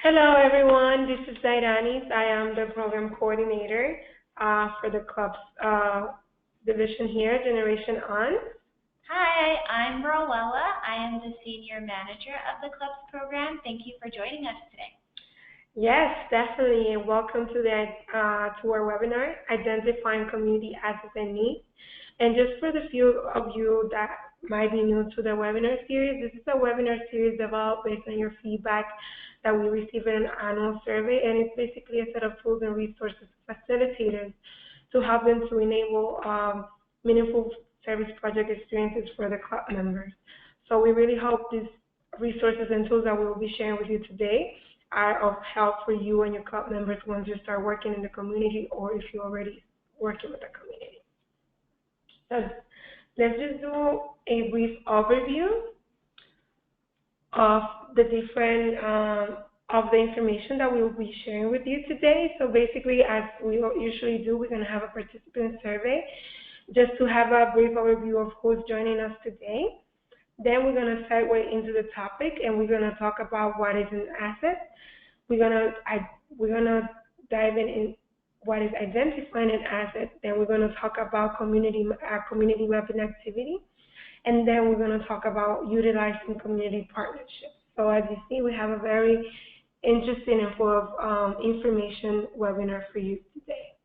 Hello, everyone. This is Zairanis. I am the program coordinator for the club's division here, Generation On. Hi, I'm Roella. I am the Senior Manager of the Clubs program. Thank you for joining us today. Yes, definitely, and welcome to our webinar, Identifying Community Assets and Needs. And just for the few of you that might be new to the webinar series, this is a webinar series developed based on your feedback that we receive in an annual survey, and it's basically a set of tools and resources facilitators to help them to enable meaningful service project experiences for the club members. So we really hope these resources and tools that we will be sharing with you today are of help for you and your club members once you start working in the community or if you're already working with the community. So let's just do a brief overview of the different of the information that we will be sharing with you today. So basically, as we usually do, we're going to have a participant survey just to have a brief overview of who's joining us today. Then we're going to segue into the topic, and we're going to talk about what is an asset. We're going to dive in what is identifying an asset. Then we're going to talk about community mapping activity, and then we're going to talk about utilizing community partnerships. So as you see, we have a very interesting and full of information webinar for you today.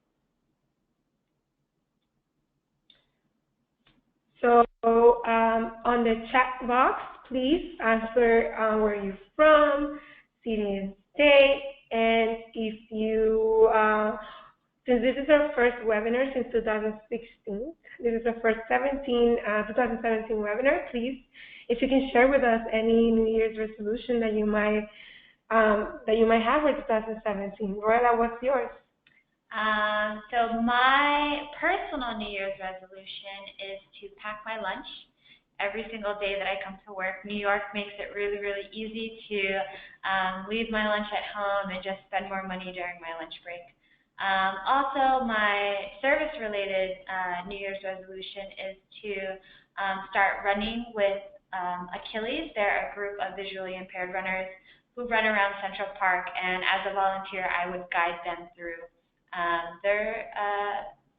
So on the chat box, please answer where you're from, city and state, and if you, since this is our first webinar since 2016, this is our first 2017 webinar, please, if you can share with us any New Year's resolution that you might have for 2017. Roella, what's yours? So my personal New Year's resolution is to pack my lunch every single day that I come to work. New York makes it really, really easy to leave my lunch at home and just spend more money during my lunch break. Also, my service-related New Year's resolution is to start running with Achilles. They're a group of visually impaired runners who run around Central Park, and as a volunteer, I would guide them through their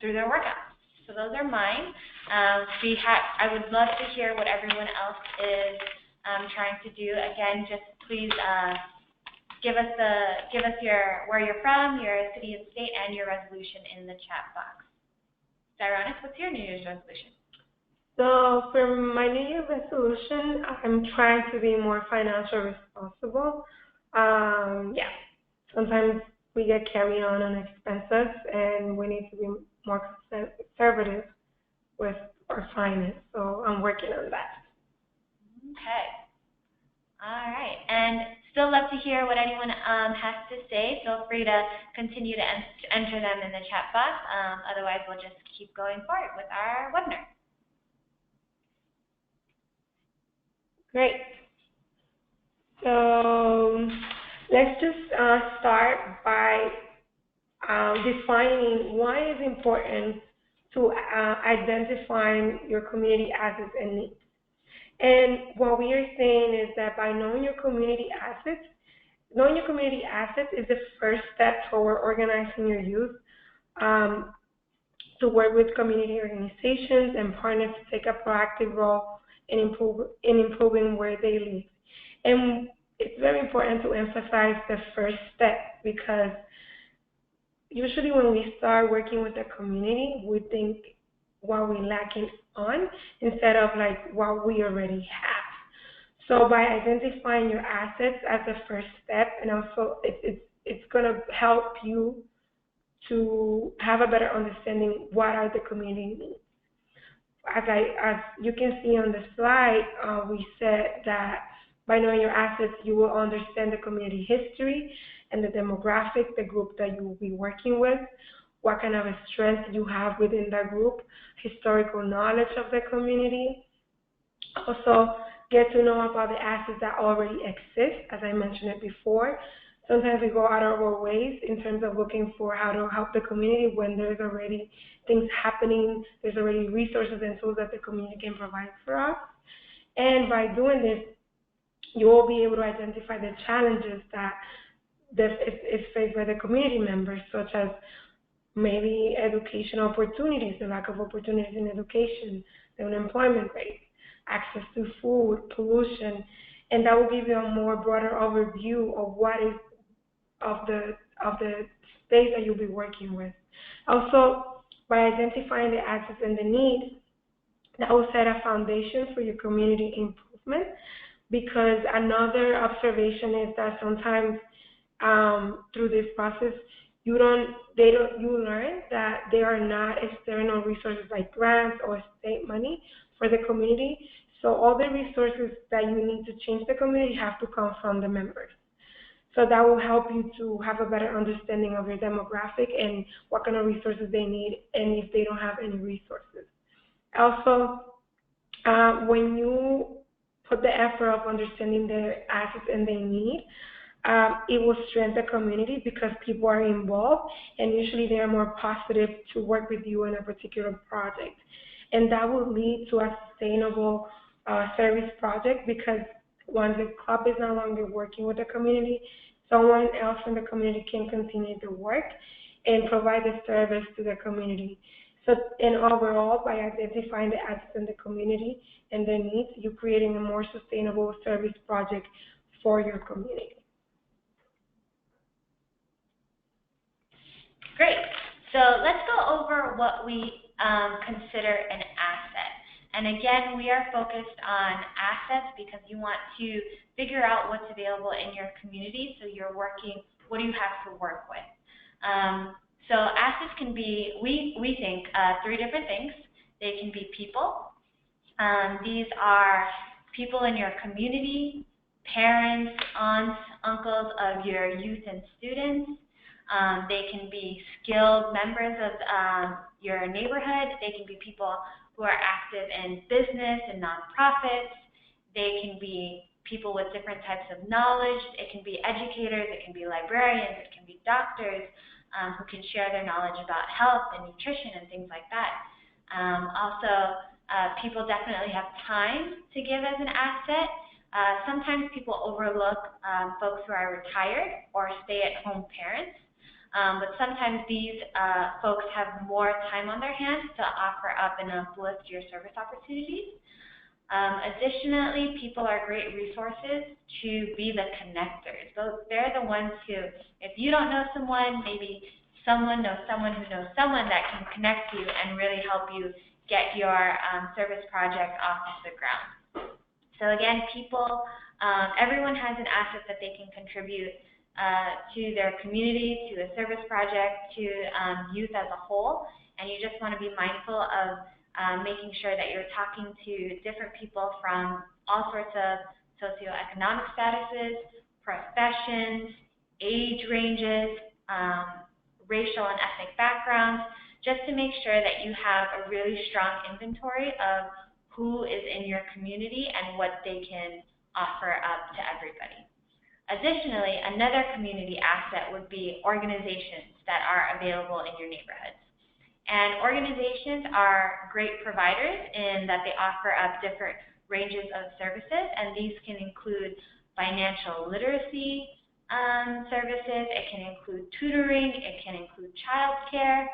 workouts. So those are mine. I would love to hear what everyone else is trying to do. Again, just please give us where you're from, your city and state, and your resolution in the chat box. Zairanis, what's your New Year's resolution? So for my New Year's resolution, I'm trying to be more financially responsible. Yeah, sometimes we get carried on expenses, and we need to be more conservative with our finance. So I'm working on that. Okay. All right. And still love to hear what anyone has to say. Feel free to continue to enter them in the chat box. Otherwise, we'll just keep going forward with our webinar. Great. So let's just start by defining why it's important to identifying your community assets and needs. And what we are saying is that by knowing your community assets is the first step toward organizing your youth to work with community organizations and partners to take a proactive role in improving where they live. And it's very important to emphasize the first step, because usually when we start working with the community, we think what we're lacking on instead of like what we already have. So by identifying your assets as the first step, and also it's going to help you to have a better understanding what are the community needs. As you can see on the slide, we said that by knowing your assets, you will understand the community history and the demographic, the group that you will be working with, what kind of a strength you have within that group, historical knowledge of the community. Also, get to know about the assets that already exist, as I mentioned it before. Sometimes we go out of our ways in terms of looking for how to help the community when there's already things happening, there's already resources and tools that the community can provide for us. And by doing this, you will be able to identify the challenges that is faced by the community members, such as maybe education opportunities, the lack of opportunities in education, the unemployment rate, access to food, pollution, and that will give you a more broader overview of what is of the space that you'll be working with. Also, by identifying the assets and the needs, that will set a foundation for your community improvement. Because another observation is that sometimes through this process, you learn that there are not external resources like grants or state money for the community. So all the resources that you need to change the community have to come from the members. So that will help you to have a better understanding of your demographic and what kind of resources they need and if they don't have any resources. Also, when you put the effort of understanding their assets and their need, it will strengthen the community because people are involved and usually they are more positive to work with you in a particular project. And that will lead to a sustainable service project because once the club is no longer working with the community, someone else in the community can continue to work and provide the service to the community. So, and overall, by identifying the assets in the community and their needs, you're creating a more sustainable service project for your community. Great. So let's go over what we consider an asset. And again, we are focused on assets because you want to figure out what's available in your community. So you're working, what do you have to work with? So assets can be, we think, three different things. They can be people. These are people in your community, parents, aunts, uncles of your youth and students. They can be skilled members of your neighborhood. They can be people who are active in business and nonprofits. They can be people with different types of knowledge. It can be educators. It can be librarians. It can be doctors who can share their knowledge about health and nutrition and things like that. People definitely have time to give as an asset. Sometimes people overlook folks who are retired or stay-at-home parents. But sometimes these folks have more time on their hands to offer up and uplift your service opportunities. Additionally, people are great resources to be the connectors. So they're the ones who, if you don't know someone, maybe someone knows someone who knows someone that can connect you and really help you get your service project off the ground. So again, people, everyone has an asset that they can contribute to their community, to a service project, to youth as a whole, and you just want to be mindful of making sure that you're talking to different people from all sorts of socioeconomic statuses, professions, age ranges, racial and ethnic backgrounds, just to make sure that you have a really strong inventory of who is in your community and what they can offer up to everybody. Additionally, another community asset would be organizations that are available in your neighborhoods. And organizations are great providers in that they offer up different ranges of services, and these can include financial literacy services, it can include tutoring, it can include childcare.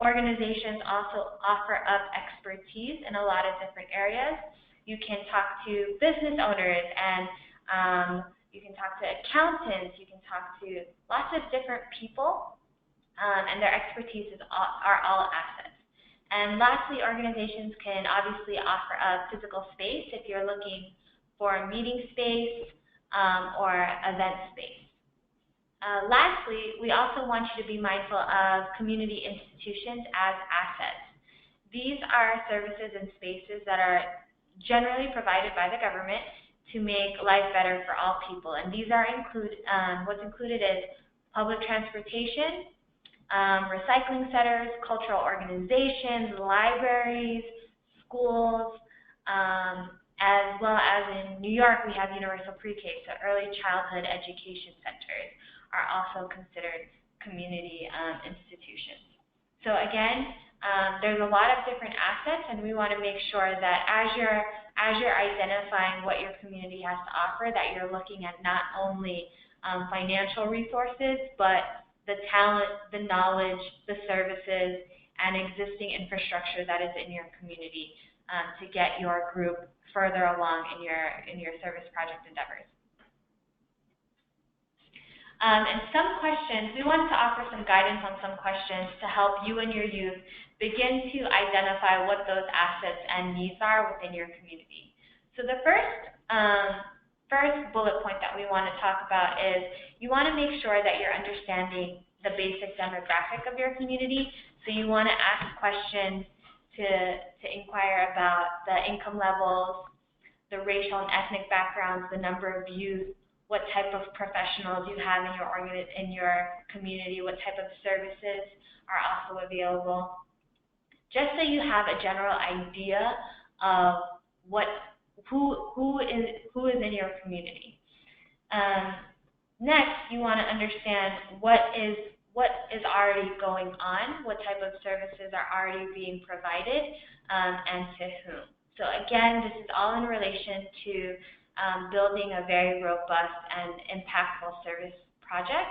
Organizations also offer up expertise in a lot of different areas. You can talk to business owners and you can talk to accountants, you can talk to lots of different people, and their expertise are all assets. And lastly, organizations can obviously offer a physical space if you're looking for a meeting space or event space. Lastly, we also want you to be mindful of community institutions as assets. These are services and spaces that are generally provided by the government to make life better for all people. And these are what's included is public transportation, recycling centers, cultural organizations, libraries, schools, as well as in New York we have universal pre-K, so early childhood education centers are also considered community institutions. So again, there's a lot of different assets, and we want to make sure that as you're identifying what your community has to offer, that you're looking at not only financial resources, but the talent, the knowledge, the services, and existing infrastructure that is in your community to get your group further along in your service project endeavors. And some questions, we wanted to offer some guidance on some questions to help you and your youth begin to identify what those assets and needs are within your community. So the first bullet point that we want to talk about is you want to make sure that you're understanding the basic demographic of your community. So you want to ask questions to inquire about the income levels, the racial and ethnic backgrounds, the number of youth, what type of professionals you have in your community, what type of services are also available, just so you have a general idea of who is in your community. Next, you want to understand what is already going on, what type of services are already being provided, and to whom. So again, this is all in relation to building a very robust and impactful service project.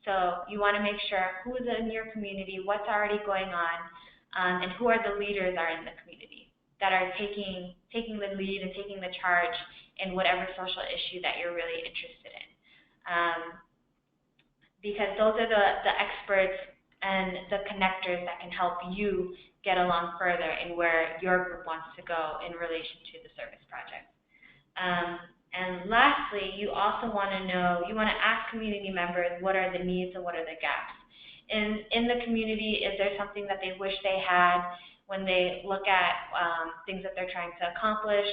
So you want to make sure who is in your community, what's already going on, and who are the leaders are in the community that are taking the lead and taking the charge in whatever social issue that you're really interested in. Because those are the experts and the connectors that can help you get along further in where your group wants to go in relation to the service project. And lastly, you also want to ask community members what are the needs and what are the gaps. In the community, is there something that they wish they had when they look at things that they're trying to accomplish,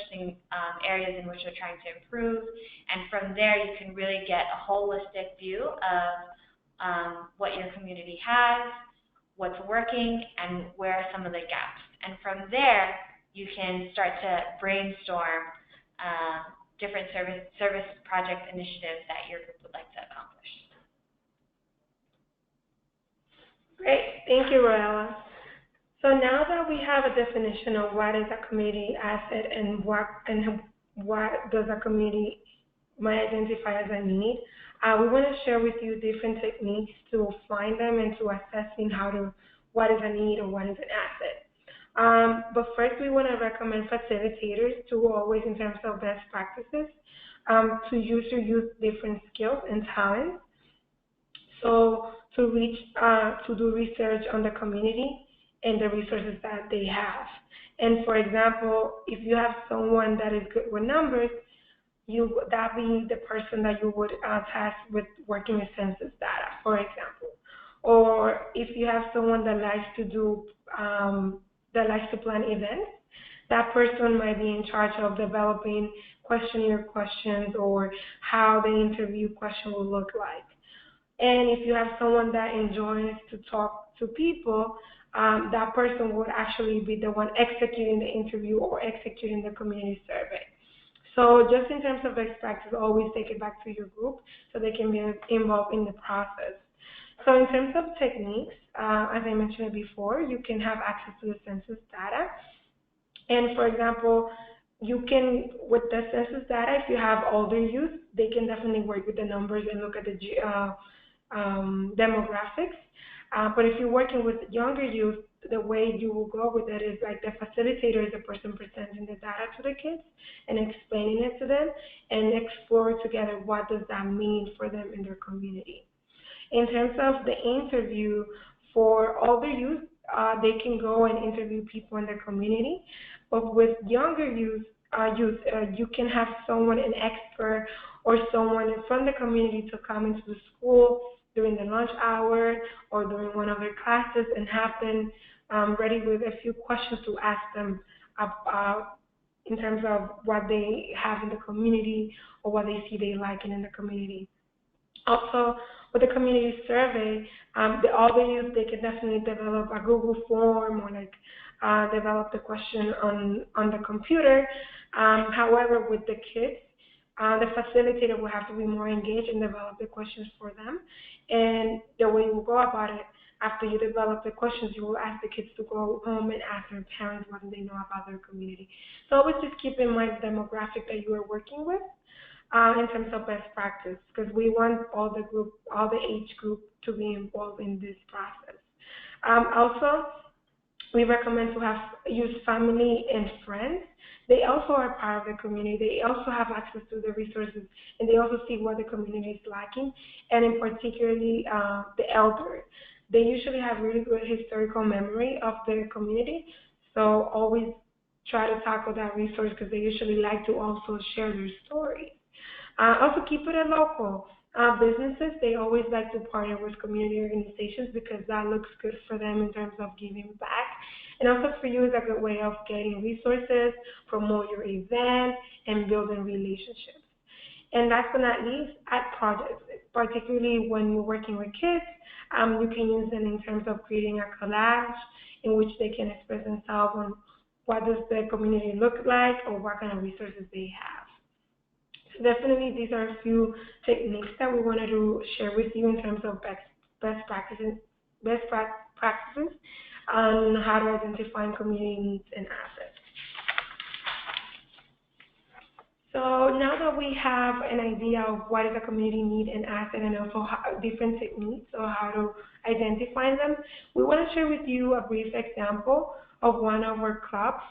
areas in which they're trying to improve, and from there you can really get a holistic view of what your community has, what's working, and where are some of the gaps. And from there, you can start to brainstorm different service project initiatives that your group would like to accomplish. Great, thank you, Roella. So now that we have a definition of what is a community asset and what does a community might identify as a need, we want to share with you different techniques to find them and to assessing what is a need or what is an asset. But first, we want to recommend facilitators to always, in terms of best practices, to use different skills and talents. So to do research on the community and the resources that they have. And for example, if you have someone that is good with numbers, that being the person that you would task with working with census data, for example. Or if you have someone that likes to plan events, that person might be in charge of developing questionnaire questions or how the interview question will look like. And if you have someone that enjoys to talk to people, that person would actually be the one executing the interview or executing the community survey. So just in terms of best practice, always take it back to your group so they can be involved in the process. So in terms of techniques, as I mentioned before, you can have access to the census data. And for example, you can, with the census data, if you have older youth, they can definitely work with the numbers and look at the demographics. But if you're working with younger youth, the way you will go with it is like the facilitator is the person presenting the data to the kids and explaining it to them and explore together what does that mean for them in their community. In terms of the interview for older youth, they can go and interview people in their community. But with younger youth, you can have someone, an expert or someone from the community to come into the school during the lunch hour or during one of their classes and have them ready with a few questions to ask them about in terms of what they have in the community or what they see they like in the community. Also, with the community survey, all the youth, they can definitely develop a Google form or develop the question on the computer. However, with the kids, the facilitator will have to be more engaged and develop the questions for them. And the way you go about it, after you develop the questions, you will ask the kids to go home and ask their parents what they know about their community. So always just keep in mind the demographic that you are working with. in terms of best practice, because we want all the age group to be involved in this process. Also, we recommend to have use family and friends. They also are part of the community. They also have access to the resources, and they also see what the community is lacking, and in particularly the elders. They usually have really good historical memory of their community, so always try to tackle that resource because they usually like to also share their story. Also, keep it a local. Businesses, they always like to partner with community organizations because that looks good for them in terms of giving back. And also for you, it's a good way of getting resources, promote your event, and building relationships. And last but not least, add projects, particularly when you're working with kids. You can use them in terms of creating a collage in which they can express themselves on what does the community look like or what kind of resources they have. So definitely, these are a few techniques that we wanted to share with you in terms of best practices, practices on how to identify community needs and assets. So now that we have an idea of what is a community need and asset and also different techniques or how to identify them, we want to share with you a brief example of one of our clubs.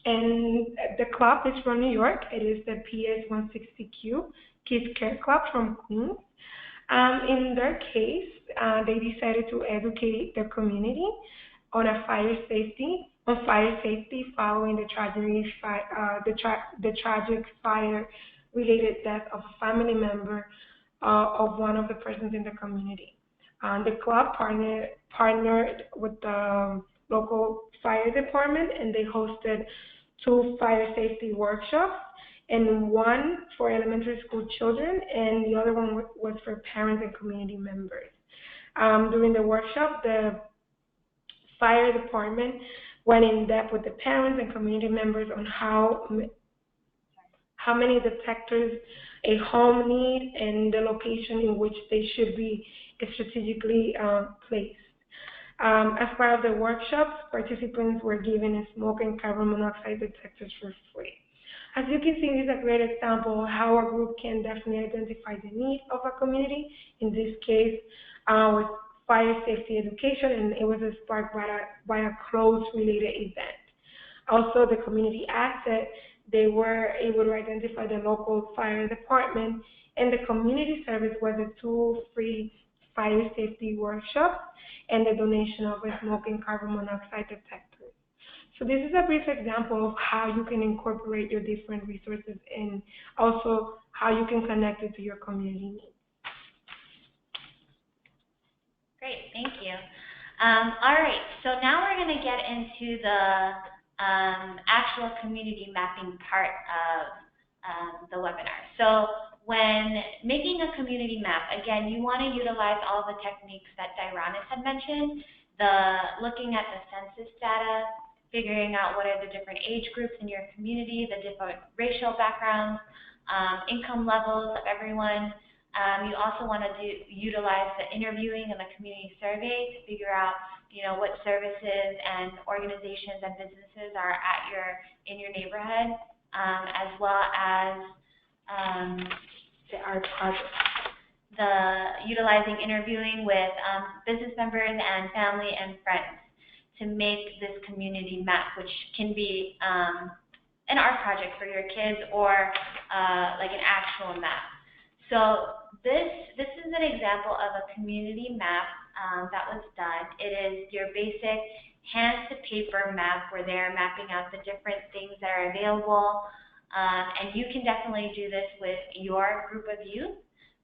And the club is from New York. It is the PS160Q Kids Care Club from Queens. In their case, they decided to educate the community on fire safety following the tragic fire-related death of a family member of one of the persons in the community. The club partnered with the local fire department, and they hosted two fire safety workshops, and one for elementary school children, and the other one was for parents and community members. During the workshop, the fire department went in depth with the parents and community members on how many detectors a home need and the location in which they should be strategically placed. As part of the workshops, participants were given a smoke and carbon monoxide detectors for free. As you can see, this is a great example of how a group can definitely identify the need of a community. In this case, with fire safety education, and it was sparked by a close related event. Also, the community asset, they were able to identify the local fire department, and the community service was a two free fire safety workshops and the donation of a smoke and carbon monoxide detector. So this is a brief example of how you can incorporate your different resources and also how you can connect it to your community needs. Great, thank you. All right, so now we're going to get into the actual community mapping part of the webinar. So when making a community map, again, you want to utilize all the techniques that Dironis had mentioned, looking at the census data, figuring out what are the different age groups in your community, the different racial backgrounds, income levels of everyone. You also want to utilize the interviewing and the community survey to figure out, what services and organizations and businesses are in your neighborhood, as well as The art project. utilizing interviewing with business members and family and friends to make this community map, which can be an art project for your kids or like an actual map. So this is an example of a community map that was done. It is your basic hand-to-paper map where they're mapping out the different things that are available. And you can definitely do this with your group of youth.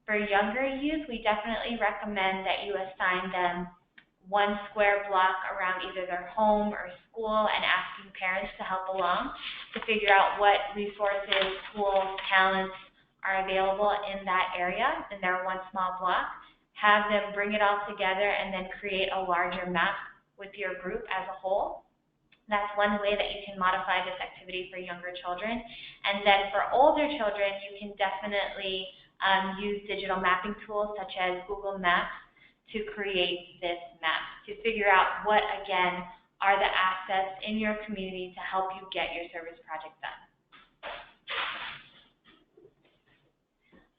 For younger youth, we definitely recommend that you assign them one square block around either their home or school and asking parents to help along to figure out what resources, tools, talents are available in that area in their one small block. Have them bring it all together and then create a larger map with your group as a whole. That's one way that you can modify this activity for younger children. And then for older children, you can definitely use digital mapping tools such as Google Maps to create this map, to figure out what, again, are the assets in your community to help you get your service project done.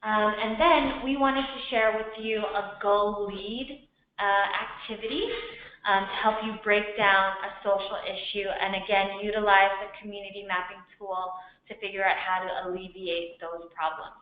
And then we wanted to share with you a GOLEAD activity to help you break down a social issue and again utilize the community mapping tool to figure out how to alleviate those problems.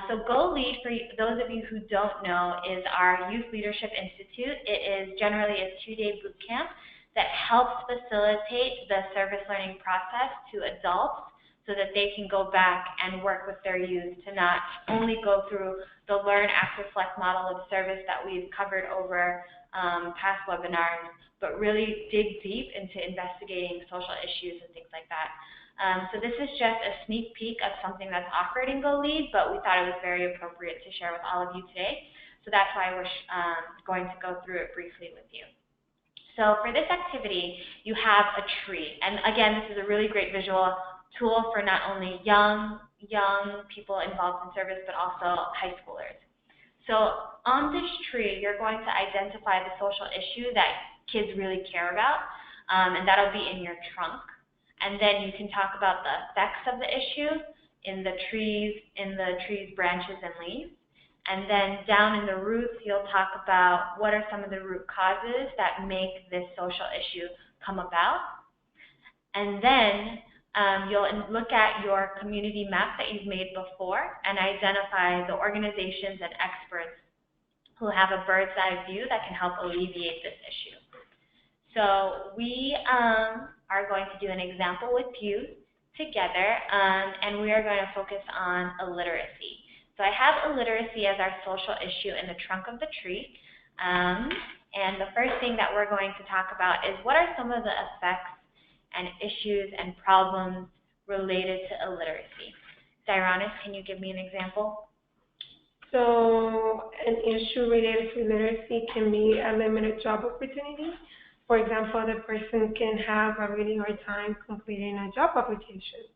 So GOLEAD, for those of you who don't know, is our Youth Leadership Institute. It is generally a 2-day boot camp that helps facilitate the service learning process to adults so that they can go back and work with their youth to not only go through the learn, act, reflect model of service that we've covered over past webinars, but really dig deep into investigating social issues and things like that. So this is just a sneak peek of something that's offered in GOLEAD, but we thought it was very appropriate to share with all of you today. So that's why we're going to go through it briefly with you. So for this activity, you have a tree. And again, this is a really great visual tool for not only young people involved in service, but also high schoolers. So on this tree, you're going to identify the social issue that kids really care about, and that'll be in your trunk. And then you can talk about the effects of the issue in the trees, branches, and leaves. And then down in the roots, you'll talk about what are some of the root causes that make this social issue come about. And then you'll look at your community map that you've made before and identify the organizations and experts who have a bird's eye view that can help alleviate this issue. So we are going to do an example with you together, and we are going to focus on illiteracy. So I have illiteracy as our social issue in the trunk of the tree. And the first thing that we're going to talk about is what are some of the effects and issues and problems related to illiteracy. Dironis, can you give me an example? So an issue related to literacy can be a limited job opportunity. For example, the person can have a really hard time completing a job application.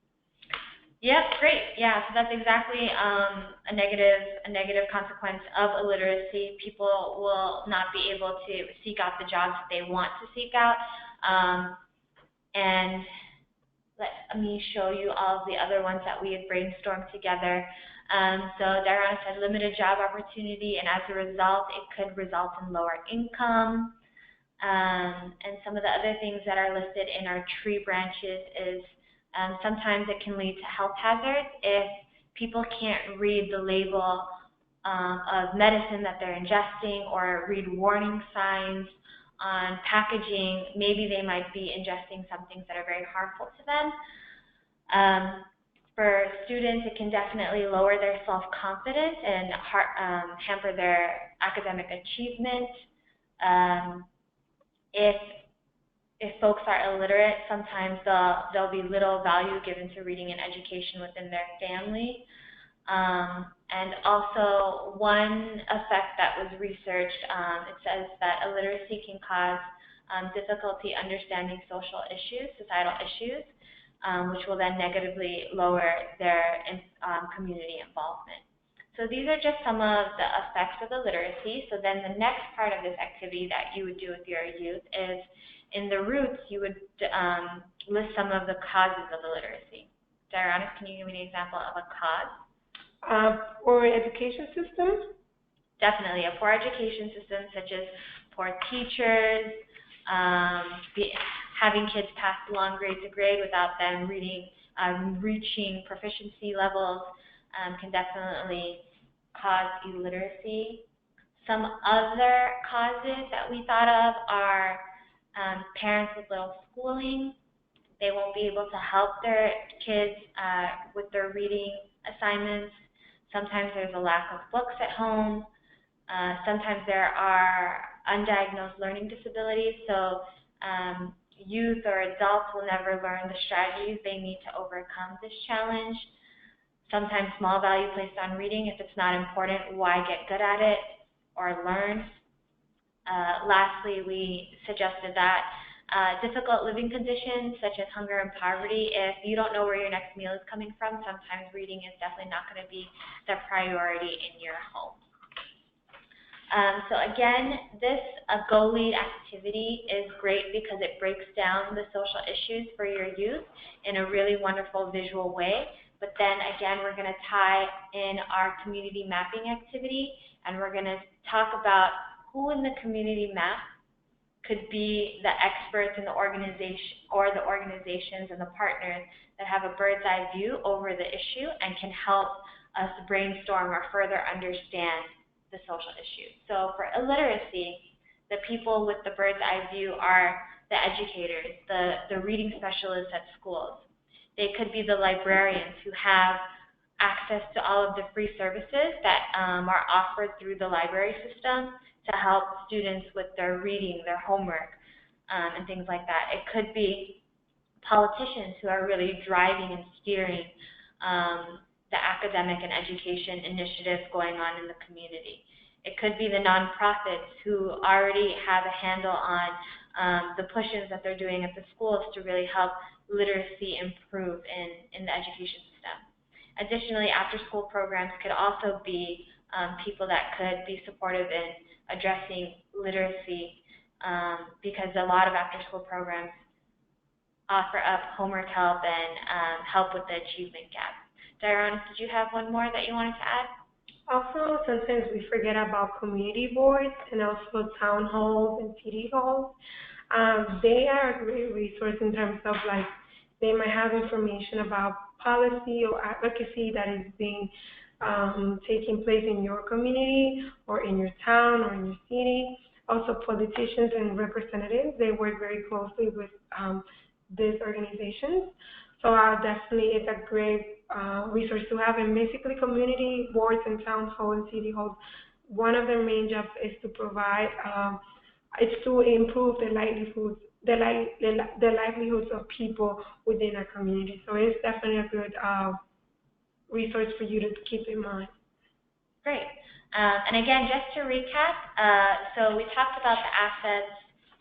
Yep, great. Yeah, so that's exactly a negative consequence of illiteracy. People will not be able to seek out the jobs that they want to seek out. And let me show you all of the other ones that we had brainstormed together. So Diana said limited job opportunity, and as a result, it could result in lower income. And some of the other things that are listed in our tree branches is sometimes it can lead to health hazards if people can't read the label of medicine that they're ingesting or read warning signs on packaging. Maybe they might be ingesting some things that are very harmful to them. For students, it can definitely lower their self-confidence and hamper their academic achievement. If folks are illiterate, sometimes there'll be little value given to reading and education within their family. And also, one effect that was researched, it says that illiteracy can cause difficulty understanding social issues, societal issues, which will then negatively lower their community involvement. So these are just some of the effects of illiteracy. So then the next part of this activity that you would do with your youth is in the roots, you would list some of the causes of illiteracy. Dironis, can you give me an example of a cause? Poor education system? Definitely. A poor education system such as poor teachers, having kids pass along grade to grade without them reaching proficiency levels can definitely cause illiteracy. Some other causes that we thought of are parents with little schooling. They won't be able to help their kids with their reading assignments. Sometimes there's a lack of books at home. Sometimes there are undiagnosed learning disabilities, so youth or adults will never learn the strategies they need to overcome this challenge. Sometimes small value placed on reading. If it's not important, why get good at it or learn? Lastly, we suggested that difficult living conditions such as hunger and poverty, if you don't know where your next meal is coming from, sometimes reading is definitely not going to be the priority in your home. So again, this GOLEAD activity is great because it breaks down the social issues for your youth in a really wonderful visual way But then again, we're going to tie in our community mapping activity, and we're going to talk about who in the community map could be the experts in the organization or the organizations and the partners that have a bird's eye view over the issue and can help us brainstorm or further understand the social issues. So for illiteracy, the people with the bird's eye view are the educators, the reading specialists at schools. They could be the librarians who have access to all of the free services that are offered through the library system to help students with their reading, their homework, and things like that. It could be politicians who are really driving and steering the academic and education initiatives going on in the community. It could be the nonprofits who already have a handle on the push-ins that they're doing at the schools to really help literacy improve in the education system. Additionally, after-school programs could also be people that could be supportive in addressing literacy because a lot of after-school programs offer up homework help and help with the achievement gap. Dairon, did you have one more that you wanted to add? Also, sometimes we forget about community boards and also town halls and city halls. They are a great resource in terms of like they might have information about policy or advocacy that is being taking place in your community or in your town or in your city. Also, politicians and representatives, they work very closely with these organizations. So definitely it's a great resource to have. And basically community boards and town halls and city halls, one of their main jobs is to provide, it's to improve the livelihoods, the livelihoods of people within a community. So it's definitely a good resource for you to keep in mind. Great. And again, just to recap, so we talked about the assets,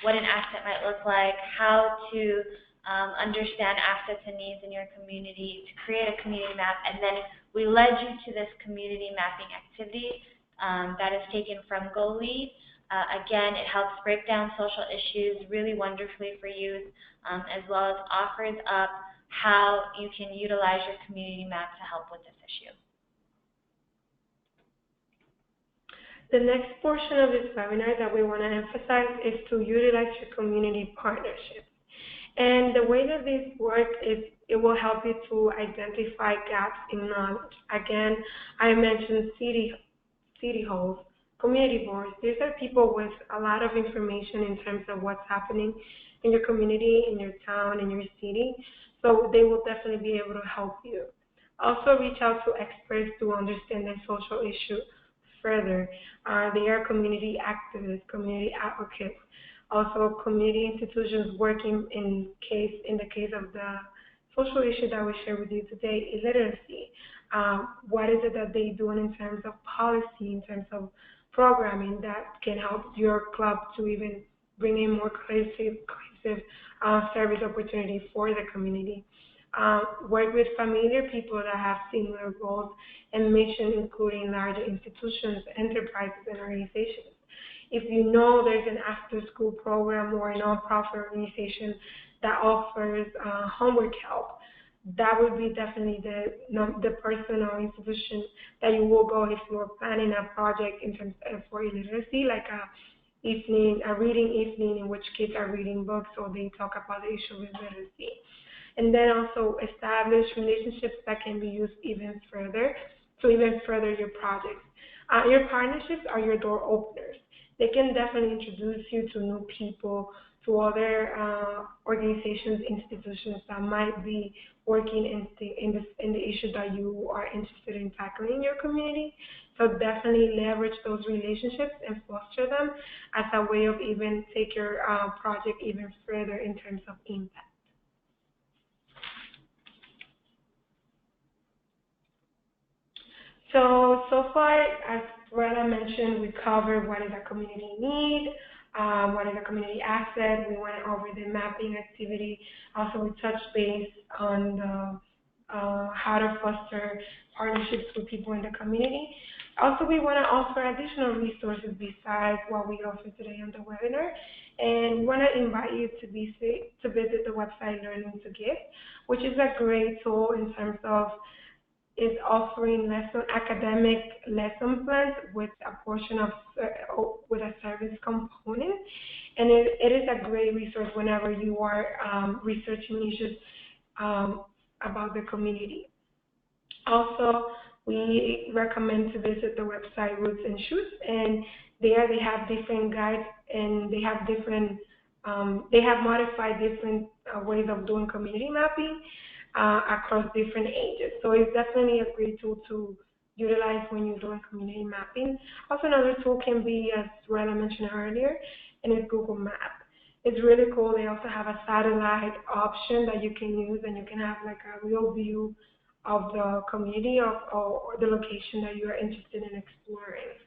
what an asset might look like, how to understand assets and needs in your community, to create a community map, and then we led you to this community mapping activity that is taken from GOLEAD. Again, it helps break down social issues really wonderfully for youth, as well as offers up how you can utilize your community map to help with this issue. The next portion of this webinar that we want to emphasize is to utilize your community partnerships. And the way that this works is it will help you to identify gaps in knowledge. Again, I mentioned city halls, community boards. These are people with a lot of information in terms of what's happening in your community, in your town, in your city. So they will definitely be able to help you. Also reach out to experts to understand the social issue further. They are community activists, community advocates, also community institutions working in the case of the social issue that we share with you today, illiteracy. What is it that they're doing in terms of policy, in terms of programming that can help your club to even bring in more cohesive service opportunities for the community. Work with familiar people that have similar goals and mission, including larger institutions, enterprises, and organizations. If you know there's an after-school program or a nonprofit organization that offers homework help, that would be definitely the person or institution that you will go if you're planning a project in terms of for illiteracy, like a reading evening in which kids are reading books or they talk about the issue of literacy. And then also establish relationships that can be used even further to even further your projects. Your partnerships are your door openers. They can definitely introduce you to new people, to other organizations, institutions that might be working in the issue that you are interested in tackling in your community. So definitely leverage those relationships and foster them as a way of even take your project even further in terms of impact. So far, as Rella mentioned, we covered what is a community need, what is a community asset. We went over the mapping activity. Also, we touched base on the, how to foster partnerships with people in the community. Also, we want to offer additional resources besides what we offer today on the webinar. And we want to invite you to visit the website Learning to Give, which is a great tool in terms of offering academic lesson plans with a portion of with a service component, and it is a great resource whenever you are researching issues um, about the community. Also, we recommend to visit the website Roots and Shoots, and there they have different guides, and they have modified different ways of doing community mapping across different ages. So it's definitely a great tool to utilize when you're doing community mapping. Also, another tool can be, as Rella mentioned earlier, and it's Google Maps. It's really cool. They also have a satellite option that you can use, and you can have like a real view of the community or the location that you are interested in exploring.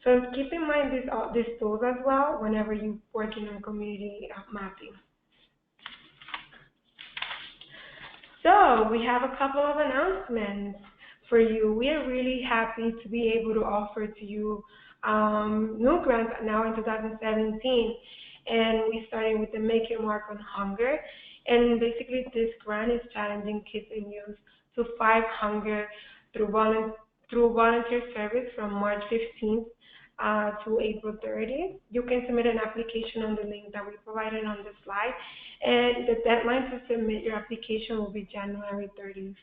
So keep in mind these tools as well whenever you're working on community mapping. So we have a couple of announcements for you. We are really happy to be able to offer to you new grants now in 2017. And we started with the Make Your Mark on Hunger. And basically this grant is challenging kids and youth to fight hunger through, through volunteer service from March 15th to April 30th. You can submit an application on the link that we provided on the slide, and the deadline to submit your application will be January 31st.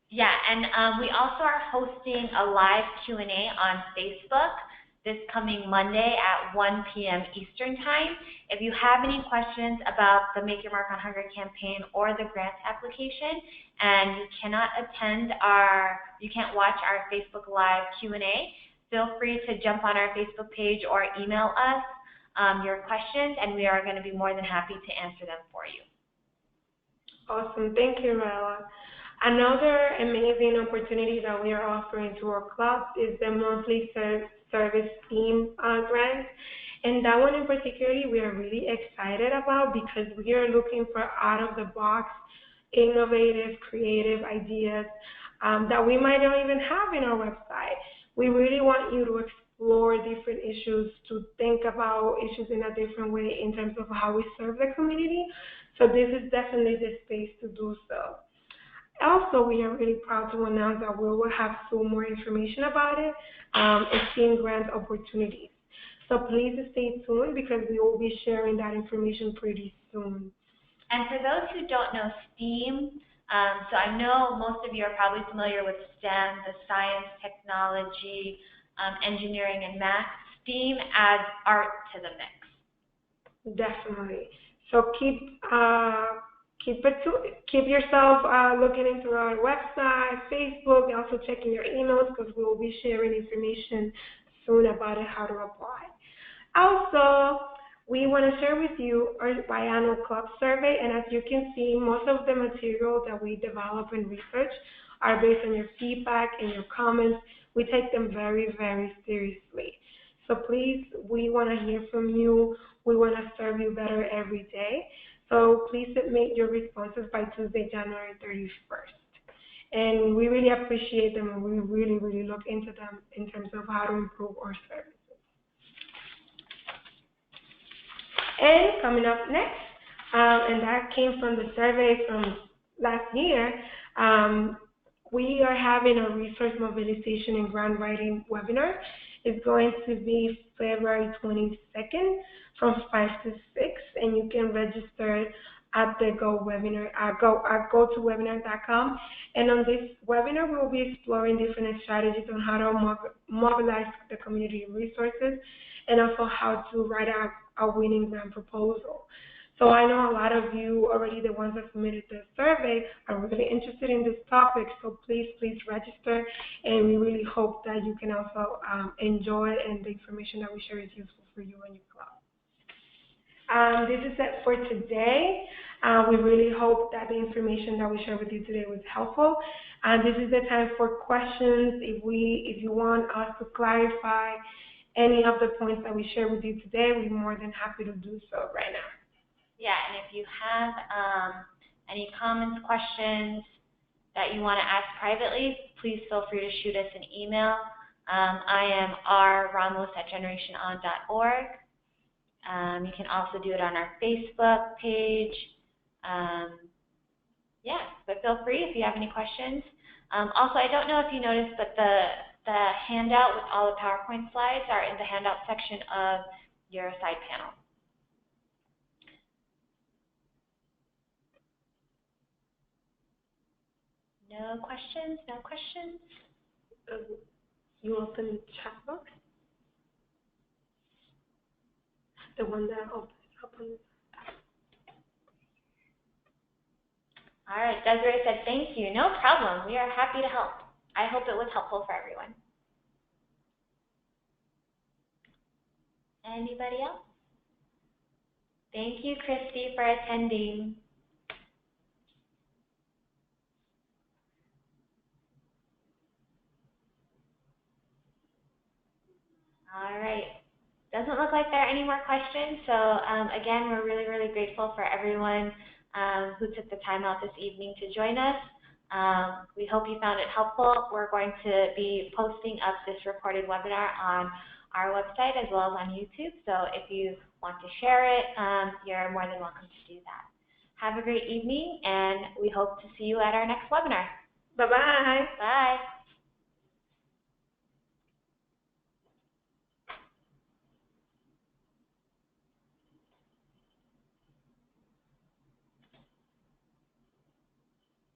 Yeah, and we also are hosting a live Q&A on Facebook this coming Monday at 1 p.m. Eastern Time. If you have any questions about the Make Your Mark on Hunger campaign or the grant application, and you can't watch our Facebook Live Q&A, feel free to jump on our Facebook page or email us your questions, and we are going to be more than happy to answer them for you. Awesome. Thank you, Rella. Another amazing opportunity that we are offering to our clubs is the monthly service team grant. And that one in particular we are really excited about because we are looking for out-of-the-box, innovative, creative ideas that we might not even have in our website. We really want you to explore different issues, to think about issues in a different way in terms of how we serve the community. So this is definitely the space to do so. Also, we are really proud to announce that we will have some more information about it, STEAM grant opportunities. So please stay tuned because we will be sharing that information pretty soon. And for those who don't know STEAM, so I know most of you are probably familiar with STEM, the science, technology, engineering, and math. STEAM adds art to the mix. Definitely. So keep yourself looking into our website, Facebook, and also checking your emails because we will be sharing information soon about it, how to apply. Also, we want to share with you our biannual club survey, and as you can see, most of the material that we develop and research are based on your feedback and your comments. We take them very, very seriously. So please, we want to hear from you. We want to serve you better every day. So please submit your responses by Tuesday, January 31st. And we really appreciate them, and we really, really look into them in terms of how to improve our services. And coming up next, and that came from the survey from last year, we are having a resource mobilization and grant writing webinar. It's going to be February 22nd from 5 to 6, and you can register at the GoToWebinar.com. And on this webinar, we will be exploring different strategies on how to mobilize the community resources and also how to write a winning grant proposal. So I know a lot of you already, the ones that submitted the survey, are really interested in this topic. So please, please register, and we really hope that you can also enjoy and the information that we share is useful for you and your club. This is it for today. We really hope that the information that we shared with you today was helpful. This is the time for questions. If you want us to clarify any of the points that we shared with you today, we're more than happy to do so right now. Yeah, and if you have any comments, questions that you want to ask privately, please feel free to shoot us an email. I am rramos@generationon.org. You can also do it on our Facebook page. Yeah, but feel free if you have any questions. Also, I don't know if you noticed, but the handout with all the PowerPoint slides are in the handout section of your side panel. No questions? No questions? You open the chat box? The one that opens up on the All right, Desiree said thank you. No problem. We are happy to help. I hope it was helpful for everyone. Anybody else? Thank you, Christy, for attending. All right. Doesn't look like there are any more questions. So again, we're really, really grateful for everyone who took the time out this evening to join us. We hope you found it helpful. We're going to be posting up this recorded webinar on our website as well as on YouTube. So if you want to share it, you're more than welcome to do that. Have a great evening, and we hope to see you at our next webinar. Bye-bye. Bye.